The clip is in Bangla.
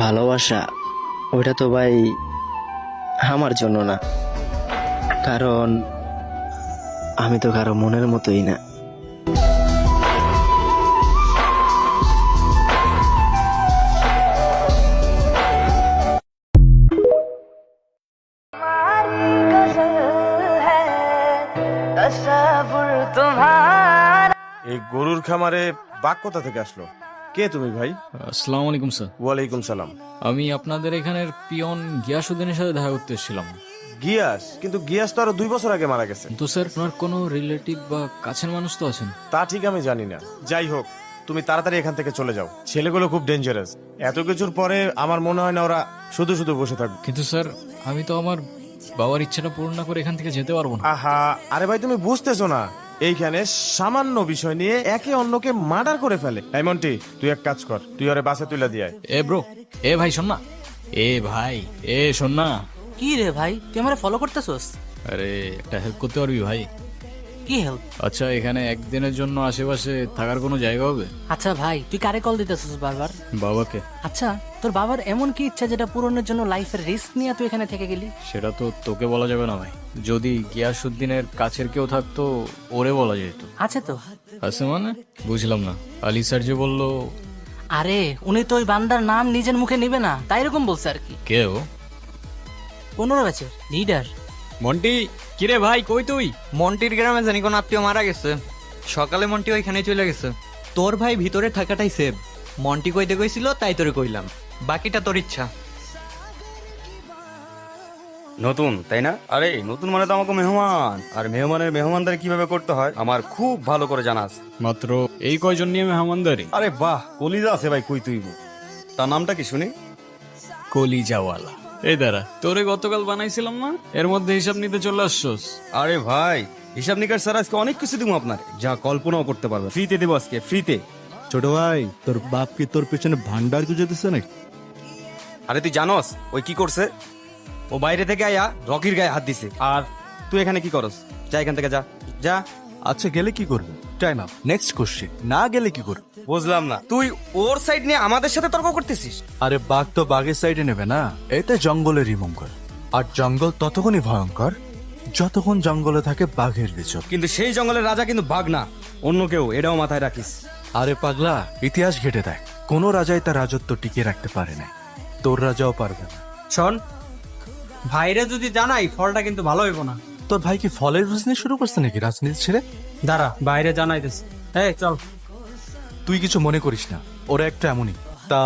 ভালোবাসা ওইটা তো ভাই আমার জন্য না, কারণ আমি তো কারো মনের মতোই না। এই গরুর খামারে বাঘ কোথা থেকে আসলো? কে তুমি ভাই? আসসালামু আলাইকুম স্যার। ওয়ালাইকুম সালাম। আমি আপনাদের এখানের পিয়ন গিয়াসউদ্দিনের সাথে দেখা করতে এসেছিলাম। গিয়াস? কিন্তু গিয়াস তো আরো 2 বছর আগে মারা গেছে। তো স্যার, ওনার কোনো রিলেটিভ বা কাছের মানুষ তো আছেন? তা ঠিক আমি জানি না, যাই হোক তুমি তাড়াতাড়ি এখান থেকে চলে যাও। ছেলেগুলো খুব ডেঞ্জারাস। এত কিছুর পরে আমার মনে হয় না ওরা শুধু শুধু বসে থাকবে। কিন্তু স্যার, আমি তো আমার বাবার ইচ্ছাটা পূরণ না করে এখান থেকে যেতে পারবো না। আহা, আরে ভাই তুমি বুঝতেছো না, এইখানে সামান্য বিষয় নিয়ে একে অন্যকে মার্ডার করে ফেলে। এই মন্টি, তুই এক কাজ কর, তুই ওরে বাসে তুলে দিয়ে আয়। এ ব্রো, এ ভাই শোন না। এ ভাই, এ শোন না। কি রে ভাই, তুই আমার ফলো করতেছস? আরে একটা হেল্প করতে পারবি ভাই? কি হেল্প? আচ্ছা, এখানে একদিনের জন্য আশেপাশে থাকার কোনো জায়গা হবে? আচ্ছা ভাই, তুই কারে কল দিতেছস বারবার? বাবাকে। আচ্ছা, তোর বাবার এমন কি ইচ্ছা যেটা পূরণের জন্য লাইফের রিস্ক নিয়ে তুই এখানে থেকে গেলি? সেটা তো তোকে বলা যাবে না ভাই। যদি গিয়াসউদ্দিনের কাছের কেউ থাকতো ওরে বলা যেত। আছে তো। আছে মানে? বুঝলাম না। আলী স্যার যে বললো। আরে উনি তো ওই বান্দার নাম নিজের মুখে নিবে না, তাই এরকম বলছে আর কি। কেউ? 15 ব্যাচের লিডার। মন্টি, কিরে ভাই, কই তুই? মন্টির গ্রামে জানি কোন আত্মীয় মারা গেছে, সকালে মন্টি ওইখানে চলে গেছে। তোর ভাই ভিতরে থাকাটাই সেভ। মন্টি কইতে কইছিল তাই তোরে কইলাম, বাকিটা তোর ইচ্ছা। নতুন তাই না? আরে নতুন মানে তো আমাকে মেহমান, আর মেহমানের মেহমানদারি কিভাবে করতে হয় আমার খুব ভালো করে জানা আছে। মাত্র এই কয়জন নিয়ে মেহমানদারি? আরে বাহ, কলিজা আছে ভাই, কই তুই? তার নামটা কি শুনি? কলিজাওয়ালা। এই দাঁড়া, তোরে গতকাল বানাইছিলাম না, এর মধ্যে হিসাব নিতে চলে আসছস? আরে ভাই, হিসাব নিকাশ স্যার আজকে অনেক কিছু দিব আপনার, যা কল্পনাও করতে পারবে ফ্রিতে দেবো আজকে, ফ্রিতে। ছোট ভাই, তোর বাপ কি তোর পেছনে ভান্ডার গুজেতেছে নাকি? আরে তুই জানোস ওই কি করছে? ও বাইরে থেকে আয়া রকির গায়ে হাত দিছে। আর তুই এখানে কি করস? যা এখান থেকে, যা যা। আচ্ছা, গেলে কি করবে? Time up, next question. না গেলে কি করবে? বুঝলাম না, তুই ওর সাইড নিয়ে আমাদের সাথে তর্ক করতেছিস? আরে বাঘ তো বাঘের সাইডে নেবে না, এতে জঙ্গলেরই মঙ্গল। আর জঙ্গল ততক্ষণই ভয়ঙ্কর যতক্ষণ জঙ্গলে থাকে বাঘের বিচর। কিন্তু সেই জঙ্গলের রাজা কিন্তু বাঘ না, অন্য কেউ, এটাও মাথায় রাখিস। আরে পাগলা, ইতিহাস ঘেটে দেখ, কোন রাজাই তার রাজত্ব টিকিয়ে রাখতে পারে না, তোর রাজাও পারবে না। শোন, ভাইরে যদি জানাই ফলটা কিন্তু ভালো হইব না। তোর ভাই কি ফলের বিজনেস শুরু করছে নাকি রাজনীতি ছেড়ে? দাঁড়া, বাইরে জানাইতেছি। এই চল। তুই কিছু মনে করিস না, ওরা একটা এমনই। তা